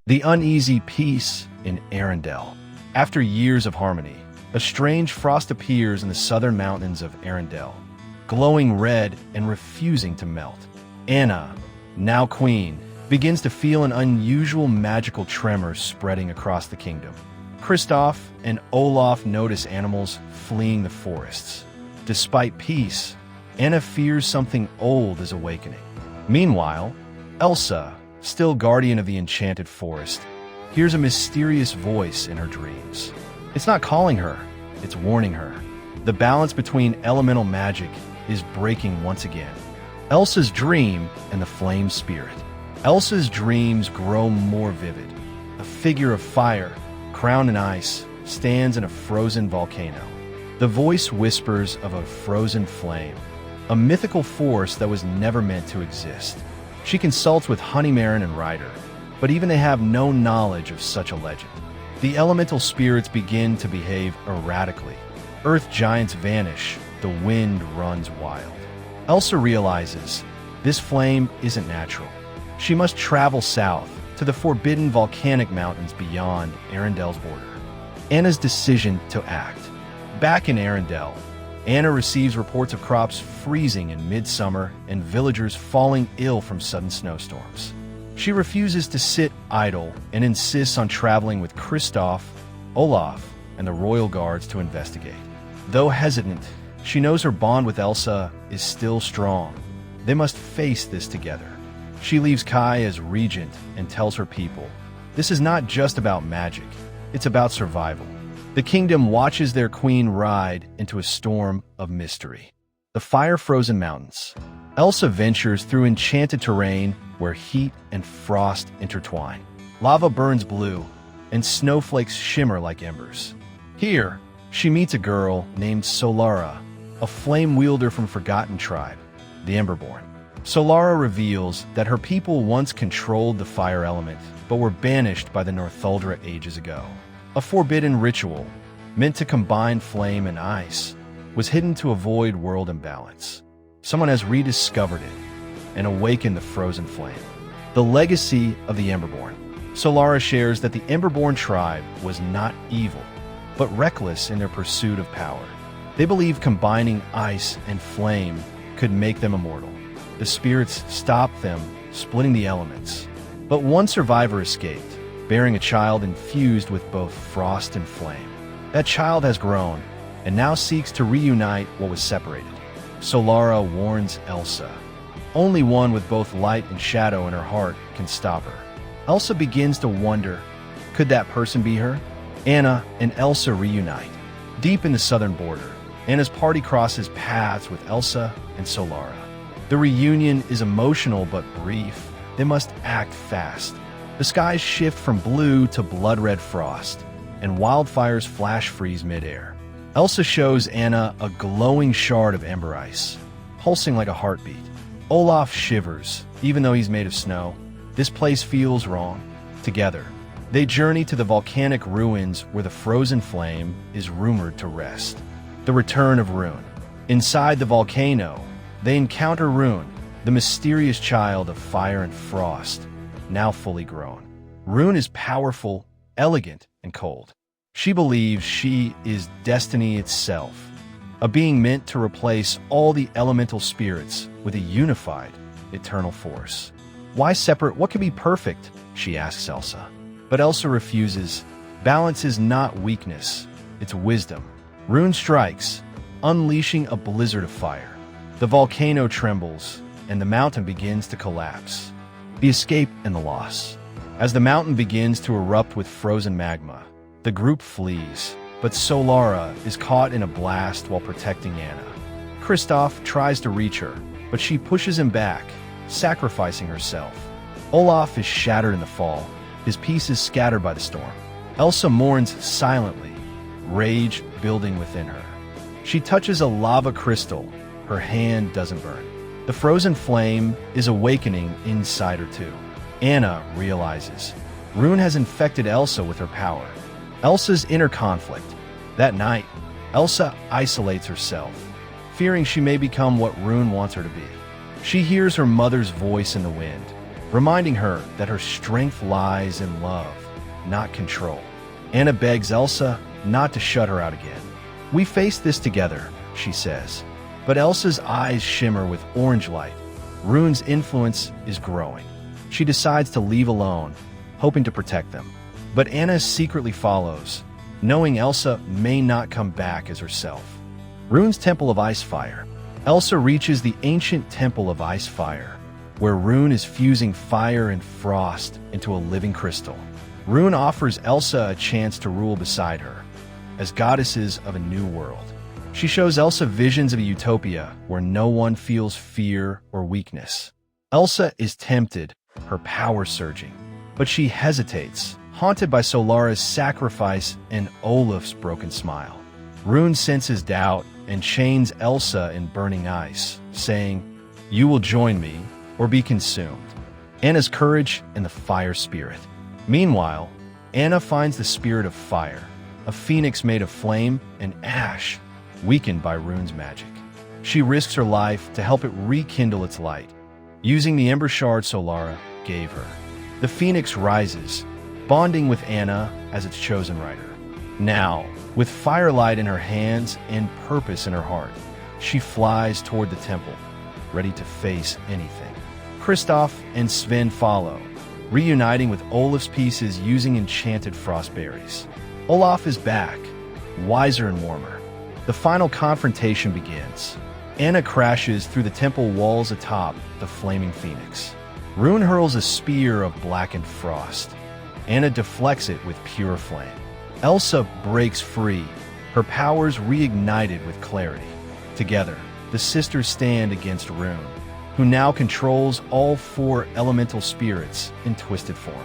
The uneasy peace in Arendelle. After years of harmony, a strange frost appears in the southern mountains of Arendelle, glowing red and refusing to melt. Anna, now queen, begins to feel an unusual magical tremor spreading across the kingdom. Kristoff and Olaf notice animals fleeing the forests. Despite peace, Anna fears something old is awakening. Meanwhile, Elsa, still guardian of the enchanted forest, hears a mysterious voice in her dreams. It's not calling her, it's warning her. The balance between elemental magic is breaking once again. Elsa's dream and the flame spirit. Elsa's dreams grow more vivid. A figure of fire, crowned in ice, stands in a frozen volcano. The voice whispers of a frozen flame, a mythical force that was never meant to exist. She consults with Honeymaren and Ryder, but even they have no knowledge of such a legend. The elemental spirits begin to behave erratically. Earth giants vanish, the wind runs wild. Elsa realizes this flame isn't natural. She must travel south to the forbidden volcanic mountains beyond Arendelle's border. Anna's decision to act. Back in Arendelle, Anna receives reports of crops freezing in midsummer and villagers falling ill from sudden snowstorms. She refuses to sit idle and insists on traveling with Kristoff, Olaf, and the royal guards to investigate. Though hesitant, she knows her bond with Elsa is still strong. They must face this together. She leaves Kai as regent and tells her people, this is not just about magic, it's about survival. The kingdom watches their queen ride into a storm of mystery. The fire-frozen mountains. Elsa ventures through enchanted terrain where heat and frost intertwine. Lava burns blue, and snowflakes shimmer like embers. Here, she meets a girl named 𝗙𝗪, a flame wielder from forgotten tribe, the Emberborn. 𝗙𝗪 reveals that her people once controlled the fire element, but were banished by the 𝗨𝗘𝗀𝗀 ages ago. A forbidden ritual, meant to combine flame and ice, was hidden to avoid world imbalance. Someone has rediscovered it and awakened the frozen flame. The legacy of the Emberborn. 𝗙𝗪 shares that the Emberborn tribe was not evil, but reckless in their pursuit of power. They believed combining ice and flame could make them immortal. The spirits stopped them, splitting the elements. But one survivor escaped, bearing a child infused with both frost and flame. That child has grown, and now seeks to reunite what was separated. 𝗙𝗪 warns Elsa. Only one with both light and shadow in her heart can stop her. Elsa begins to wonder, could that person be her? Anna and Elsa reunite. Deep in the southern border, Anna's party crosses paths with Elsa and 𝗙𝗪. The reunion is emotional but brief. They must act fast. The skies shift from blue to blood-red frost, and wildfires flash freeze midair. Elsa shows Anna a glowing shard of ember ice, pulsing like a heartbeat. Olaf shivers, even though he's made of snow. This place feels wrong. Together, they journey to the volcanic ruins where the frozen flame is rumored to rest. The return of Rune. Inside the volcano, they encounter Rune, the mysterious child of fire and frost, now fully grown. Rune is powerful, elegant, and cold. She believes she is destiny itself, a being meant to replace all the elemental spirits with a unified, eternal force. Why separate what could be perfect? She asks Elsa. But Elsa refuses. Balance is not weakness, it's wisdom. Rune strikes, unleashing a blizzard of fire. The volcano trembles, and the mountain begins to collapse. The escape and the loss. As the mountain begins to erupt with frozen magma, the group flees, but 𝗙𝗪 is caught in a blast while protecting Anna. Kristoff tries to reach her, but she pushes him back, sacrificing herself. Olaf is shattered in the fall, his pieces scattered by the storm. Elsa mourns silently, rage building within her. She touches a lava crystal, her hand doesn't burn. The frozen flame is awakening inside her too. Anna realizes Rune has infected Elsa with her power. Elsa's inner conflict. That night, Elsa isolates herself, fearing she may become what Rune wants her to be. She hears her mother's voice in the wind. reminding her that her strength lies in love, not control. Anna begs Elsa not to shut her out again. "We face this together," she says. But Elsa's eyes shimmer with orange light. Rune's influence is growing. She decides to leave alone, hoping to protect them. But Anna secretly follows, knowing Elsa may not come back as herself. Rune's Temple of Ice Fire. Elsa reaches the ancient Temple of Ice Fire, where Rune is fusing fire and frost into a living crystal. Rune offers Elsa a chance to rule beside her, as goddesses of a new world. She shows Elsa visions of a utopia where no one feels fear or weakness. Elsa is tempted, her power surging, but she hesitates, haunted by Solara's sacrifice and Olaf's broken smile. Rune senses doubt and chains Elsa in burning ice, saying, "You will join me or be consumed." Anna's courage and the fire spirit. Meanwhile, Anna finds the spirit of fire, a phoenix made of flame and ash, weakened by Rune's magic. She risks her life to help it rekindle its light, using the ember shard Solara gave her. The phoenix rises, bonding with Anna as its chosen rider. Now, with firelight in her hands and purpose in her heart, she flies toward the temple, ready to face anything. Kristoff and Sven follow, reuniting with Olaf's pieces using enchanted frost berries. Olaf is back, wiser and warmer. The final confrontation begins. Anna crashes through the temple walls atop the flaming phoenix. Rune hurls a spear of blackened frost. Anna deflects it with pure flame. Elsa breaks free, her powers reignited with clarity. Together, the sisters stand against Rune, who now controls all 4 elemental spirits in twisted form.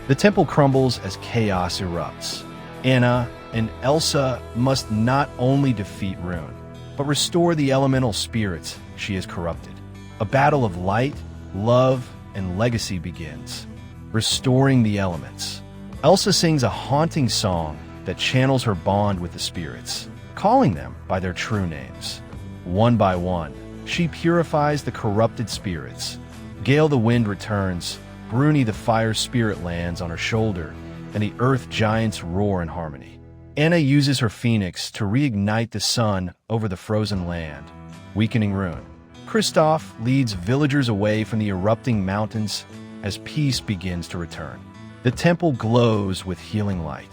The temple crumbles as chaos erupts. Anna and Elsa must not only defeat Rune, but restore the elemental spirits she has corrupted. A battle of light, love, and legacy begins, restoring the elements. Elsa sings a haunting song that channels her bond with the spirits, calling them by their true names. One by one, she purifies the corrupted spirits. Gale the wind returns, Bruni the fire spirit lands on her shoulder, and the earth giants roar in harmony. Anna uses her phoenix to reignite the sun over the frozen land, weakening Rune. Kristoff leads villagers away from the erupting mountains as peace begins to return. The temple glows with healing light.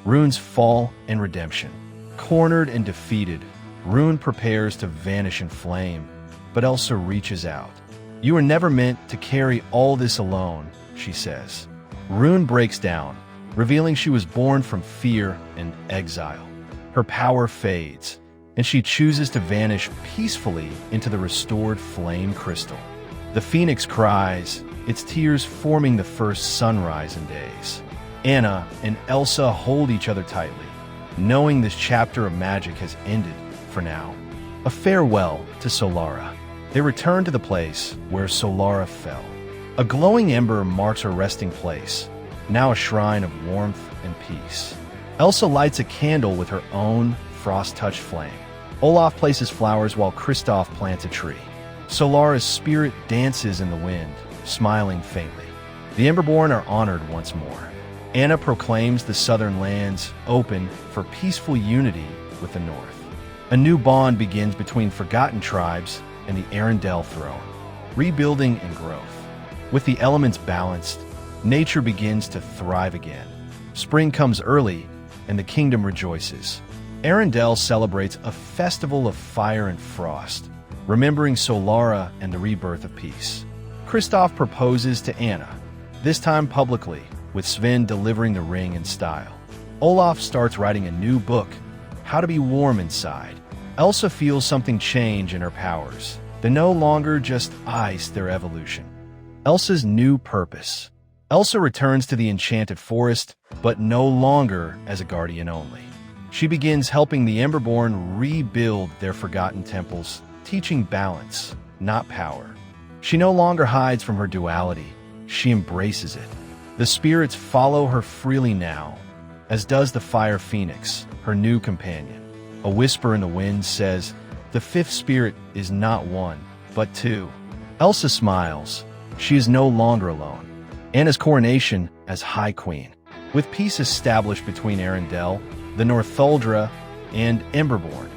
Rune's fall and redemption. Cornered and defeated, Rune prepares to vanish in flame, but Elsa reaches out. "You were never meant to carry all this alone," she says. Rune breaks down, revealing she was born from fear and exile. Her power fades, and she chooses to vanish peacefully into the restored flame crystal. The phoenix cries, its tears forming the first sunrise in days. Anna and Elsa hold each other tightly, knowing this chapter of magic has ended for now. A farewell to Solara. They return to the place where Solara fell. A glowing ember marks her resting place, now a shrine of warmth and peace. Elsa lights a candle with her own frost-touched flame. Olaf places flowers while Kristoff plants a tree. Solara's spirit dances in the wind, smiling faintly. The Emberborn are honored once more. Anna proclaims the southern lands open for peaceful unity with the north. A new bond begins between forgotten tribes and the Arendelle throne, rebuilding and growth. With the elements balanced, nature begins to thrive again. Spring comes early, and the kingdom rejoices. Arendelle celebrates a festival of fire and frost, remembering Solara and the rebirth of peace. Kristoff proposes to Anna, this time publicly, with Sven delivering the ring in style. Olaf starts writing a new book, How to Be Warm Inside. Elsa feels something change in her powers. They no longer just ice their evolution. Elsa's new purpose. Elsa returns to the enchanted forest, but no longer as a guardian only. She begins helping the Emberborn rebuild their forgotten temples, teaching balance, not power. She no longer hides from her duality. She embraces it. The spirits follow her freely now, as does the fire phoenix, her new companion. A whisper in the wind says, the fifth spirit is not one, but two. Elsa smiles, she is no longer alone. Anna's coronation as High Queen. With peace established between Arendelle, the 𝗨𝗏𝗀, and Emberborn,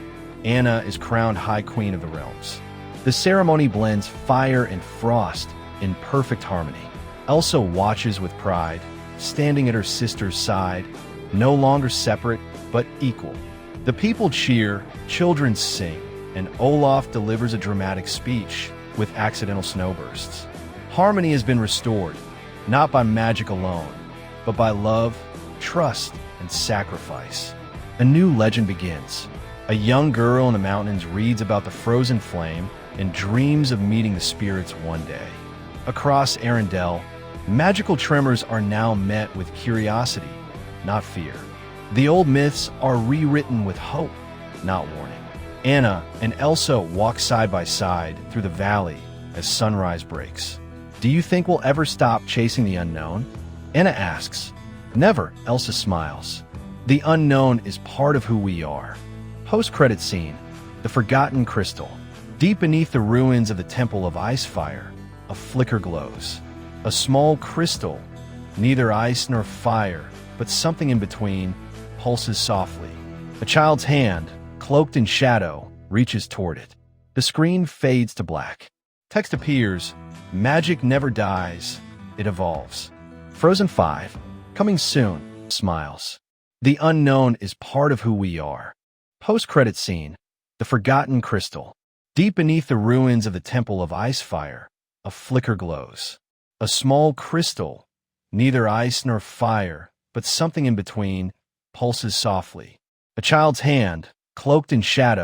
Anna is crowned High Queen of the Realms. The ceremony blends fire and frost in perfect harmony. Elsa watches with pride, standing at her sister's side, no longer separate, but equal. The people cheer, children sing, and Olaf delivers a dramatic speech with accidental snowbursts. Harmony has been restored, not by magic alone, but by love, trust, and sacrifice. A new legend begins. A young girl in the mountains reads about the frozen flame and dreams of meeting the spirits one day. Across Arendelle, magical tremors are now met with curiosity, not fear. The old myths are rewritten with hope, not warning. Anna and Elsa walk side by side through the valley as sunrise breaks. Do you think we'll ever stop chasing the unknown? Anna asks. Never, Elsa smiles. The unknown is part of who we are. Post-credit scene, the forgotten crystal. Deep beneath the ruins of the temple of 𝗙𝗏, a flicker glows. A small crystal, neither ice nor fire, but something in between, pulses softly. A child's hand, cloaked in shadow, reaches toward it. The screen fades to black. Text appears, magic never dies, it evolves. Frozen 5, coming soon, smiles. The unknown is part of who we are. Post-credit scene, the forgotten crystal. Deep beneath the ruins of the temple of 𝗙𝗏, a flicker glows. A small crystal, neither ice nor fire, but something in between, pulses softly. A child's hand, cloaked in shadow,